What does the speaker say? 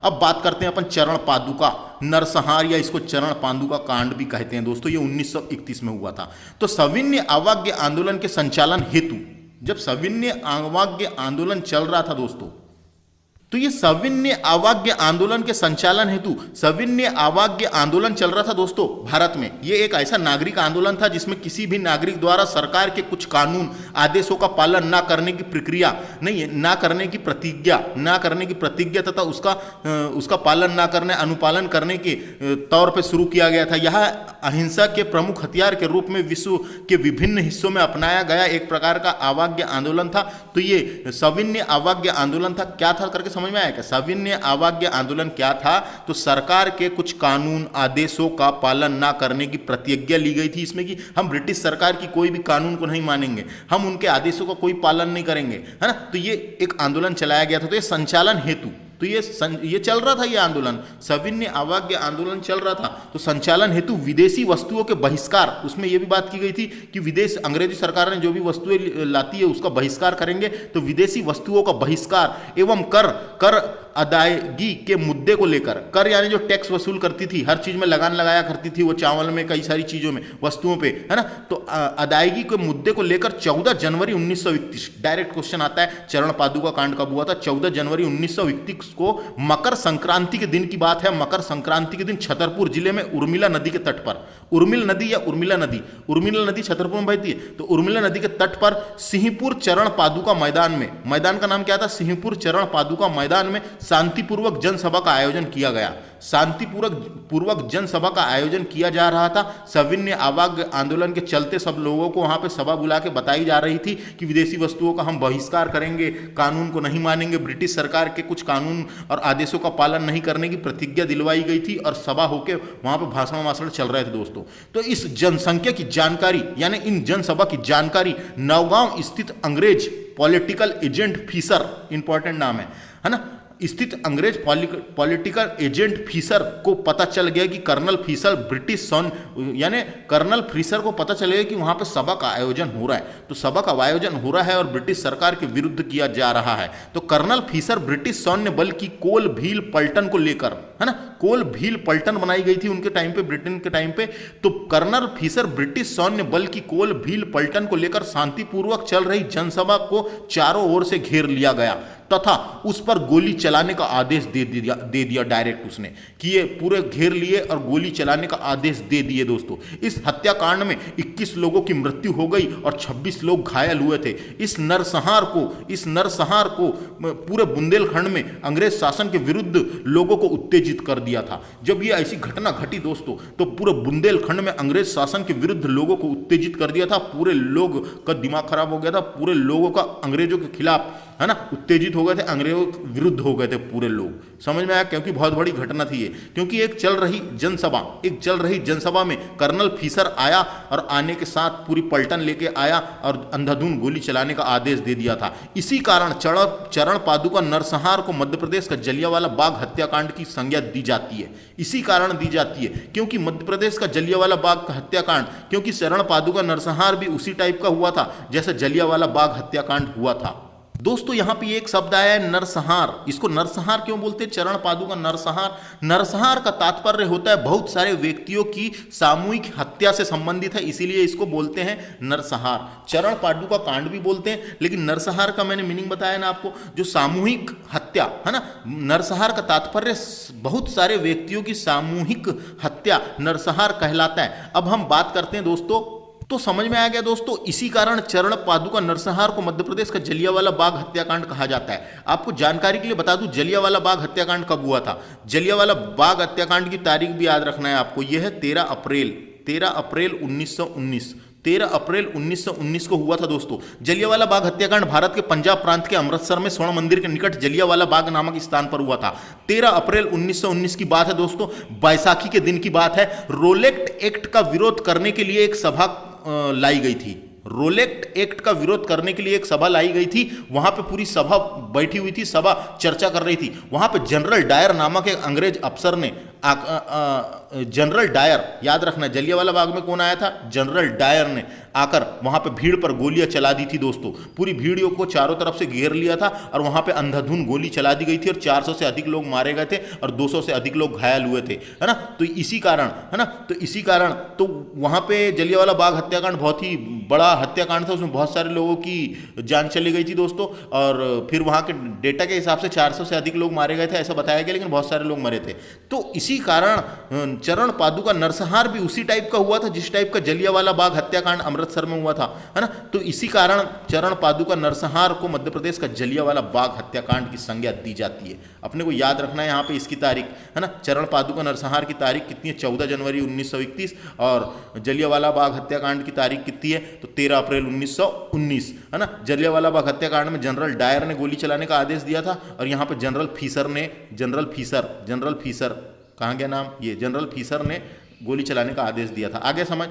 अब बात करते हैं अपन चरण पादुका नरसंहार, या इसको चरण पादुका कांड भी कहते हैं दोस्तों। ये 1931 में हुआ था। तो सविनय अवज्ञा आंदोलन के संचालन हेतु, जब सविनय अवज्ञा आंदोलन चल रहा था दोस्तों, तो ये सविनय अवज्ञा आंदोलन के संचालन हेतु सविनय अवज्ञा आंदोलन चल रहा था दोस्तों भारत में। ये एक ऐसा नागरिक आंदोलन था जिसमें किसी भी नागरिक द्वारा सरकार के कुछ कानून आदेशों का पालन ना करने की प्रक्रिया नहीं, ना करने की प्रतिज्ञा तथा उसका पालन ना करने, अनुपालन करने के तौर पे शुरू किया गया था। यह अहिंसा के प्रमुख हथियार के रूप में विश्व के विभिन्न हिस्सों में अपनाया गया एक प्रकार का अवज्ञा आंदोलन था। तो ये सविनय अवज्ञा आंदोलन था। क्या था करके समझ में आया क्या? सविनय अवज्ञा आंदोलन क्या था? तो सरकार के कुछ कानून आदेशों का पालन ना करने की प्रतिज्ञा ली गई थी इसमें, कि हम ब्रिटिश सरकार की कोई भी कानून को नहीं मानेंगे, हम उनके आदेशों का कोई पालन नहीं करेंगे, है ना। तो ये एक आंदोलन चलाया गया था। तो ये संचालन हेतु, तो ये चल रहा था, ये आंदोलन सविनय अवज्ञा आंदोलन चल रहा था। तो संचालन हेतु विदेशी वस्तुओं के बहिष्कार, उसमें यह भी बात की गई थी कि विदेश अंग्रेजी सरकार ने जो भी वस्तुएं लाती है उसका बहिष्कार करेंगे। तो विदेशी वस्तुओं का बहिष्कार एवं कर अदायगी के मुद्दे को लेकर, कर यानी जो टैक्स वसूल करती थी, हर चीज में लगान लगाया करती थी वो, चावल में, कई सारी चीजों में, वस्तुओं पे, है ना। तो अदायगी के मुद्दे को लेकर 14 जनवरी 1931, डायरेक्ट क्वेश्चन आता है चरण पादुका कांड कब हुआ था? 14 जनवरी 1931 को मकर संक्रांति के दिन की बात है। मकर संक्रांति के दिन छतरपुर जिले में उर्मिला नदी के तट पर, उर्मिल नदी या उर्मिला नदी छतरपुर में बहती है। तो उर्मिला नदी के तट पर सिंहपुर चरण पादुका मैदान में, मैदान का नाम क्या था? सिंहपुर चरण पादुका मैदान में शांतिपूर्वक जनसभा का आयोजन किया गया। शांतिपूर्वक जनसभा का आयोजन किया जा रहा था। सविनय अवज्ञा आंदोलन के चलते सब लोगों को वहां पे सभा बुला के बताई जा रही थी कि विदेशी वस्तुओं का हम बहिष्कार करेंगे, कानून को नहीं मानेंगे, ब्रिटिश सरकार के कुछ कानून और आदेशों का पालन नहीं करने की प्रतिज्ञा दिलवाई गई थी, और सभा होके वहां पे भाषण चल रहे थे दोस्तों। तो इस जनसंख्या की जानकारी, यानी इन जनसभा की जानकारी नौगांव स्थित अंग्रेज पॉलिटिकल एजेंट फीसर, इंपॉर्टेंट नाम है ना, स्थित अंग्रेज पॉलिटिकल एजेंट फीसर को पता चल गया कि कर्नल फीसर ब्रिटिश सन, यानी कर्नल फीसर को पता चल गया कि वहां पे सभा का आयोजन हो रहा है। तो सभा का आयोजन हो रहा है और ब्रिटिश सरकार के विरुद्ध किया जा रहा है। तो कर्नल फीसर ब्रिटिश सैन्य बल की कोल भील पलटन को लेकर, है ना, कोल भील पलटन बनाई गई थी उनके टाइम पे, ब्रिटेन के टाइम पे। तो कर्नल फीसर ब्रिटिश सैन्य बल की कोल भील पलटन को लेकर शांतिपूर्वक चल रही जनसभा को चारों ओर से घेर लिया गया तथा उस पर गोली चलाने का आदेश दे दिया डायरेक्ट उसने, कि ये पूरे घेर लिए और गोली चलाने का आदेश दे दिए दोस्तों। इस हत्याकांड में 21 लोगों की मृत्यु हो गई और 26 लोग घायल हुए थे। इस नरसंहार को पूरे बुंदेलखंड में अंग्रेज शासन के विरुद्ध लोगों को उत्तेजित कर दिया था। जब ये ऐसी घटना घटी दोस्तों, तो पूरे बुंदेलखंड में अंग्रेज शासन के विरुद्ध लोगों को उत्तेजित कर दिया था। पूरे लोग का दिमाग खराब हो गया था, पूरे लोगों का अंग्रेजों के खिलाफ, है ना, उत्तेजित हो गए थे, अंग्रेजों के विरुद्ध हो गए थे पूरे लोग। समझ में आया? क्योंकि बहुत बड़ी घटना थी ये, क्योंकि एक चल रही जनसभा में कर्नल फीसर आया और आने के साथ पूरी पलटन लेके आया और अंधाधुंध गोली चलाने का आदेश दे दिया था। इसी कारण चरण पादुका नरसंहार को मध्य प्रदेश का जलियांवाला बाग हत्याकांड की संज्ञा दी जाती है। इसी कारण दी जाती है क्योंकि मध्य प्रदेश का जलियांवाला बाग का हत्याकांड, क्योंकि चरण पादुका नरसंहार भी उसी टाइप का हुआ था जैसे जलियांवाला बाग हत्याकांड हुआ था। दोस्तों यहाँ पे एक शब्द आया है नरसंहार। इसको नरसंहार क्यों बोलते हैं? चरण पादुका नरसंहार, नरसंहार का तात्पर्य होता है बहुत सारे व्यक्तियों की सामूहिक हत्या से संबंधित है, इसीलिए इसको बोलते हैं नरसंहार। चरण पादुका कांड भी बोलते हैं, लेकिन नरसंहार का मैंने मीनिंग बताया ना आपको, जो सामूहिक हत्या है ना। नरसंहार का तात्पर्य बहुत सारे व्यक्तियों की सामूहिक हत्या नरसंहार कहलाता है। अब हम बात करते हैं दोस्तों, तो समझ में आ गया दोस्तों, इसी कारण चरण पादुका नरसंहार को मध्य प्रदेश का जलियांवाला बाग हत्याकांड कहा जाता है। आपको जानकारी के लिए बता दूं, जलियांवाला बाग हत्याकांड कब हुआ था? जलियांवाला बाग हत्याकांड की तारीख भी याद रखना है आपको, यह है 13 अप्रैल 1919। 13 अप्रैल 1919 को हुआ था दोस्तों। जलियांवाला बाग हत्याकांड भारत के पंजाब प्रांत के अमृतसर में स्वर्ण मंदिर के निकट जलियांवाला बाग नामक स्थान पर हुआ था। 13 अप्रैल 1919 की बात है दोस्तों, बैसाखी के दिन की बात है। रोलेक्ट एक्ट का विरोध करने के लिए एक सभा लाई गई थी। रोलेक्ट एक्ट का विरोध करने के लिए एक सभा लाई गई थी। वहां पे पूरी सभा बैठी हुई थी, सभा चर्चा कर रही थी। वहां पे जनरल डायर नामक एक अंग्रेज अफसर ने जनरल डायर, याद रखना जलियांवाला बाग में कौन आया था, जनरल डायर ने आकर वहां पे भीड़ पर गोलियां चला दी थी दोस्तों। पूरी भीड़ को चारों तरफ से घेर लिया था और वहां पे अंधाधुंध गोली चला दी गई थी और 400 से अधिक लोग मारे गए थे और 200 से अधिक लोग घायल हुए थे, है ना। तो इसी कारण, है ना, तो इसी कारण तो वहां पे जलियांवाला बाग हत्याकांड बहुत ही बड़ा हत्याकांड था, उसमें बहुत सारे लोगों की जान चली गई थी दोस्तों। और फिर वहां के डेटा के हिसाब से 400 से अधिक लोग मारे गए थे ऐसा बताया गया, लेकिन बहुत सारे लोग मरे थे। तो इसी कारण चरण पादुका नरसंहार भी उसी टाइप का हुआ था जिस टाइप का जलियांवाला बाग हत्याकांड अमृतसर में हुआ था, है ना। तो इसी कारण चरण पादुका नरसंहार को मध्य प्रदेश का जलियांवाला बाग हत्याकांड की संज्ञा दी जाती है। अपने को याद रखना है यहाँ पे इसकी तारीख, है ना। चरण पादुका नरसंहार की तारीख कितनी है, 14 जनवरी 1931, और जलियांवाला बाग हत्याकांड की तारीख कितनी है, तो 13 अप्रैल 1919, है ना। जलियांवाला बाग हत्याकांड में जनरल डायर ने गोली चलाने का आदेश दिया था और यहाँ पे जनरल फीसर कहाँ गया नाम, ये जनरल फीसर ने गोली चलाने का आदेश दिया था। आगे समझ